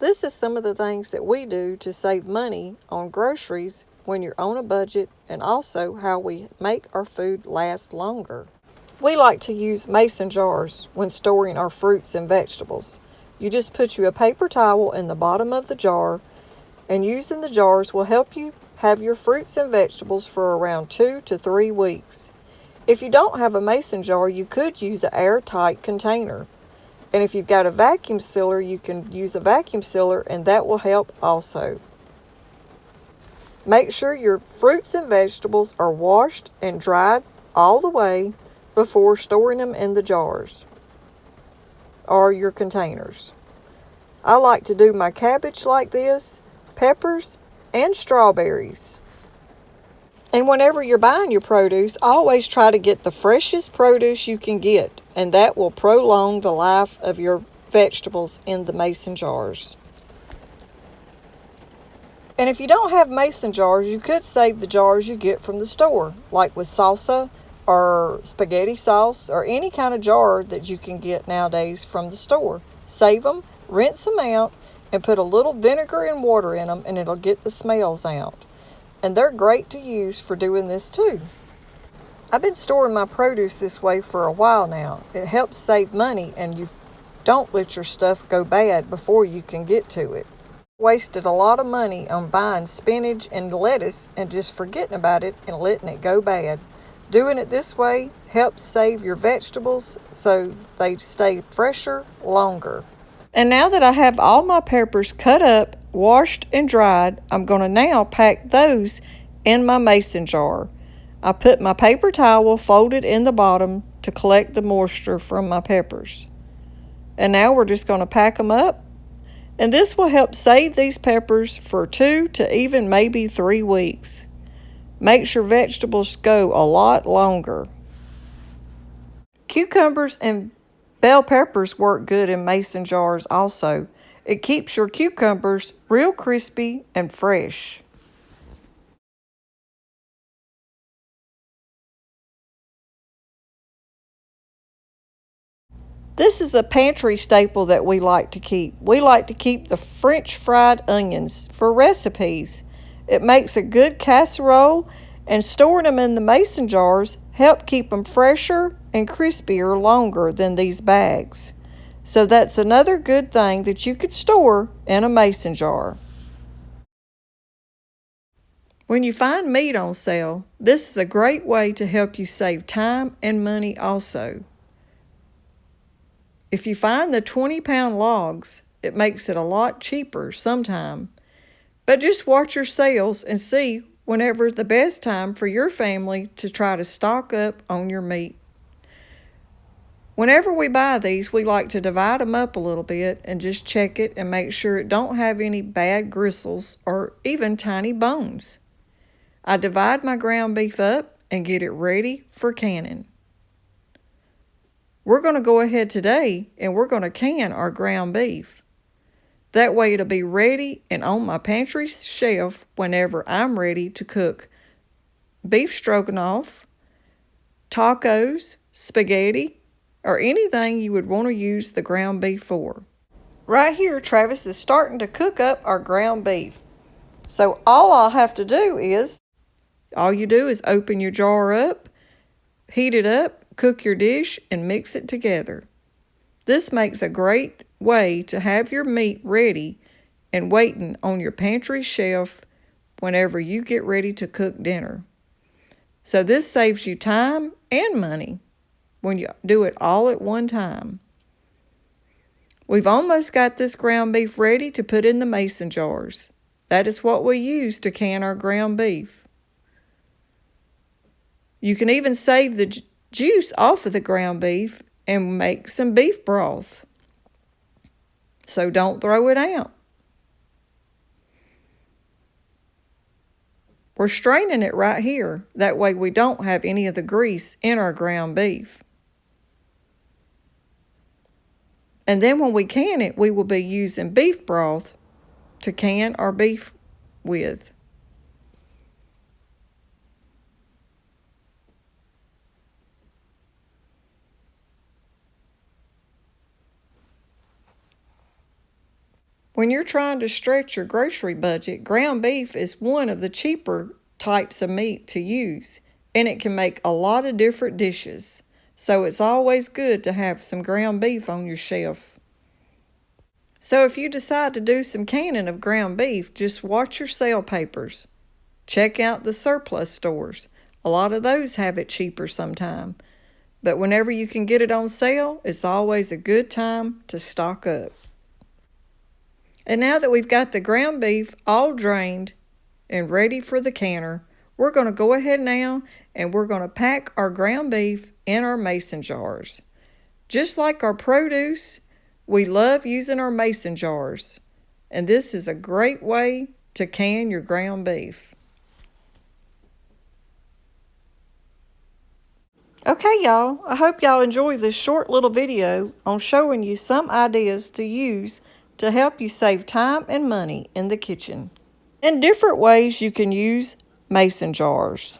This is some of the things that we do to save money on groceries when you're on a budget, and also how we make our food last longer. We like to use mason jars when storing our fruits and vegetables. You just put a paper towel in the bottom of the jar, and using the jars will help you have your fruits and vegetables for around 2 to 3 weeks. If you don't have a mason jar, you could use an airtight container. And if you've got a vacuum sealer, you can use a vacuum sealer, and that will help also. Make sure your fruits and vegetables are washed and dried all the way before storing them in the jars or your containers. I like to do my cabbage like this, peppers, and strawberries. And whenever you're buying your produce, always try to get the freshest produce you can get, and that will prolong the life of your vegetables in the mason jars. And if you don't have mason jars, you could save the jars you get from the store, like with salsa or spaghetti sauce or any kind of jar that you can get nowadays from the store. Save them, rinse them out, and put a little vinegar and water in them, and it'll get the smells out. And they're great to use for doing this too. I've been storing my produce this way for a while now. It helps save money, and you don't let your stuff go bad before you can get to it. Wasted a lot of money on buying spinach and lettuce and just forgetting about it and letting it go bad. Doing it this way helps save your vegetables so they stay fresher longer. And now that I have all my peppers cut up, washed, and dried, I'm going to now pack those in my mason jar. I put my paper towel folded in the bottom to collect the moisture from my peppers. And now we're just going to pack them up. And this will help save these peppers for 2 to even maybe 3 weeks. Makes your vegetables go a lot longer. Cucumbers and bell peppers work good in mason jars also. It keeps your cucumbers real crispy and fresh. This is a pantry staple that we like to keep. We like to keep the French fried onions for recipes. It makes a good casserole, and storing them in the mason jars help keep them fresher and crispier longer than these bags. So that's another good thing that you could store in a mason jar. When you find meat on sale, this is a great way to help you save time and money also. If you find the 20-pound logs, it makes it a lot cheaper sometime. But just watch your sales and see whenever the best time for your family to try to stock up on your meat. Whenever we buy these, we like to divide them up a little bit and just check it and make sure it don't have any bad gristles or even tiny bones. I divide my ground beef up and get it ready for canning. We're going to go ahead today and we're going to can our ground beef. That way it'll be ready and on my pantry shelf whenever I'm ready to cook beef stroganoff, tacos, spaghetti, or anything you would want to use the ground beef for. Right here, Travis is starting to cook up our ground beef. So all you do is open your jar up, heat it up, cook your dish, and mix it together. This makes a great way to have your meat ready and waiting on your pantry shelf whenever you get ready to cook dinner. So this saves you time and money when you do it all at one time. We've almost got this ground beef ready to put in the mason jars. That is what we use to can our ground beef. You can even save the juice off of the ground beef and make some beef broth. So don't throw it out. We're straining it right here. That way we don't have any of the grease in our ground beef. And then when we can it, we will be using beef broth to can our beef with. When you're trying to stretch your grocery budget, ground beef is one of the cheaper types of meat to use, and it can make a lot of different dishes. So it's always good to have some ground beef on your shelf. So if you decide to do some canning of ground beef, just watch your sale papers. Check out the surplus stores. A lot of those have it cheaper sometime. But whenever you can get it on sale, it's always a good time to stock up. And now that we've got the ground beef all drained and ready for the canner, we're going to go ahead now and we're going to pack our ground beef in our mason jars. Just like our produce, we love using our mason jars, and this is a great way to can your ground beef. Okay, y'all, I hope y'all enjoy this short little video on showing you some ideas to use to help you save time and money in the kitchen, and different ways you can use mason jars.